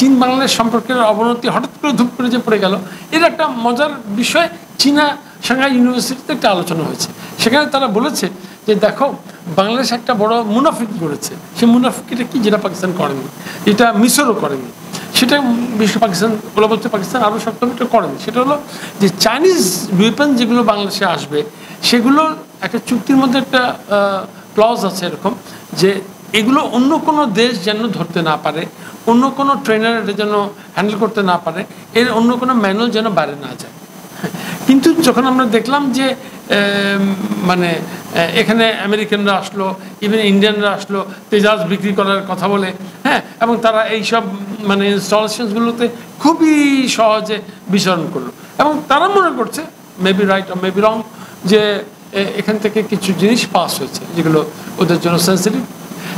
চীন বাংলাদেশ সম্পর্কের অবনতি হঠাৎ করে ধূপ করে যে পড়ে গেল, এর একটা মজার বিষয় চীনা সাংহাই ইউনিভার্সিটিতে একটা আলোচনা হয়েছে। সেখানে তারা বলেছে যে দেখো, বাংলাদেশ একটা বড় মুনাফিক করেছে। সেই মুনাফিকটা কি, যেটা পাকিস্তান করেনি, এটা মিশরও করেনি, সেটা বিশ্ব পাকিস্তান বলা বলছে পাকিস্তান আরও সপ্তাহটা করেনি। সেটা হলো যে চাইনিজ ওয়েপন যেগুলো বাংলাদেশে আসবে, সেগুলো একটা চুক্তির মধ্যে একটা ক্লজ আছে এরকম, যে এগুলো অন্য কোনো দেশ যেন ধরতে না পারে, অন্য কোনো ট্রেনার এটা যেন হ্যান্ডেল করতে না পারে, এর অন্য কোনো ম্যানুয়াল যেন বাইরে না যায়। কিন্তু যখন আমরা দেখলাম যে মানে এখানে আমেরিকানরা আসলো, ইভেন ইন্ডিয়ানরা আসলো তেজাজ বিক্রি করার কথা বলে, হ্যাঁ, এবং তারা এইসব মানে ইনস্টলেশনসগুলোতে খুবই সহজে বিচরণ করলো, এবং তারা মনে করছে, মেবি রাইট আর মেবি রং, যে এখান থেকে কিছু জিনিস পাস হয়েছে যেগুলো ওদের জন্য সেন্সিটিভ।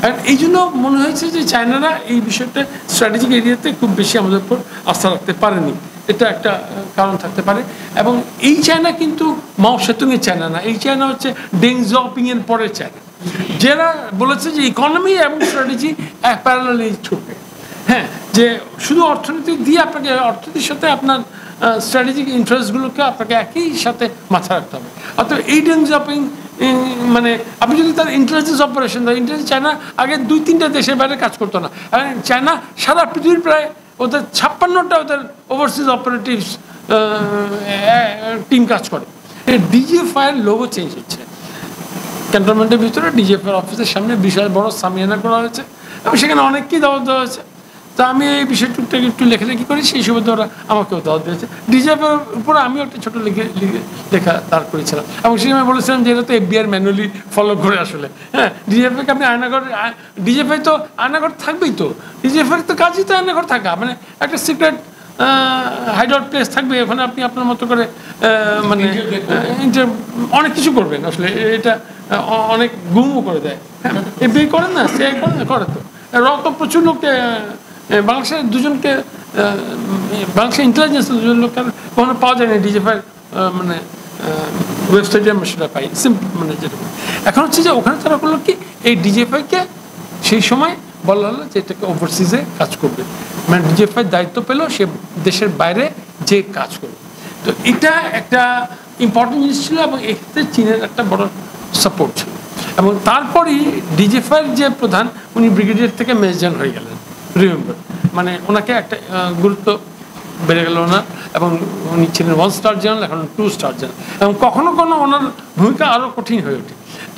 আর এই জন্য মনে হয়েছে যে চায়নারা এই বিষয়টা স্ট্র্যাটেজিক এরিয়াতে খুব বেশি আমাদের উপর আস্থা রাখতে পারেনি। এটা একটা কারণ থাকতে পারে। এবং এই চায়না কিন্তু মাও সেতুংয়ের চায়না না, এই চায়না হচ্ছে ডেং জিয়াওপিংয়ের পরের চায়না, যারা বলেছে যে ইকোনমি এবং স্ট্র্যাটেজি এক প্যারালালি ছুটবে। হ্যাঁ, যে শুধু অর্থনীতি দিয়ে আপনাকে, অর্থনীতির সাথে আপনার স্ট্র্যাটেজিক ইন্টারেস্টগুলোকে আপনাকে একই সাথে মাথায় রাখতে হবে। অর্থাৎ এই ডেং জিয়াওপিং মানে আপনি যদি তার ইন্টেলিজেন্স অপারেশন, ইন্টেলিজেন্স চায়না আগে 2-3টা দেশের বাইরে কাজ করতো না, চায়না সারা পৃথিবীর প্রায় ওদের 56টা ওদের ওভারসিজ অপারেটিভস টিম কাজ করে। ডিজিএফআইয়ের লোগো চেঞ্জ হচ্ছে, ক্যান্টনমেন্টের ভিতরে ডিজিএফআইয়ের অফিসের সামনে বিশাল বড় সামিয়ানা করা হয়েছে, এবং সেখানে অনেককেই দাওয়াত দেওয়া হয়েছে। তা আমি এই বিষয়টুকটাকে একটু লেখালেখি করি, সেই সুবাদে ওরা আমাকেও দাওয়াত দিয়েছে। ডিজিএফআইয়ের উপরে আমিও একটা ছোটো লেখা দাঁড় করেছিলাম, এবং সেই সময় বলেছিলাম যে এটা তো এফবিআই ম্যানুয়ালি ফলো করে আসলে। হ্যাঁ, ডিজিএফআইকে আপনি আয়নাঘর, ডিজিএফআই তো আয়নাঘর থাকবেই, তো ডিজিএফআই তো কাজই তো আয়নাঘর থাকা, মানে একটা সিক্রেট হাইডআউট প্লেস থাকবে, ওখানে আপনি আপনার মতো করে মানে অনেক কিছু করবেন। আসলে এটা অনেক গুমও করে দেয়। হ্যাঁ, এফবিআই করেন না, সে করে তো তো প্রচুর লোককে, বাংলাদেশের দুজনকে, বাংলাদেশের ইন্টেলিজেন্স দুজন লোককে ওখানে পাওয়া যায় না, ডিজিএফআই মানে ওয়েবসাইটে আমরা সেটা পাই সিম্পল, মানে যেরকম। এখন হচ্ছে যে ওখানে তারা বললো কি, এই ডিজিএফআইকে সেই সময় বলা হলো যে এটাকে ওভারসিজে কাজ করবে, মানে ডিজিএফআই দায়িত্ব পেল সে দেশের বাইরে যে কাজ করবে। তো এটা একটা ইম্পর্টেন্ট জিনিস ছিল, এবং এক্ষেত্রে চীনের একটা বড় সাপোর্ট ছিল। এবং তারপরেই ডিজিএফআইয়ের যে প্রধান, উনি ব্রিগেডিয়ার থেকে মেজর হয়ে গেলেন, রিমেম্বার, মানে ওনাকে একটা গুরুত্ব বেড়ে গেল ওনার, এবং উনি ছিলেন 1 স্টার জেনারেল, এখন 2 স্টার জেনারেল, এবং কখনো ওনার ভূমিকা আরও কঠিন হয়ে ওঠে।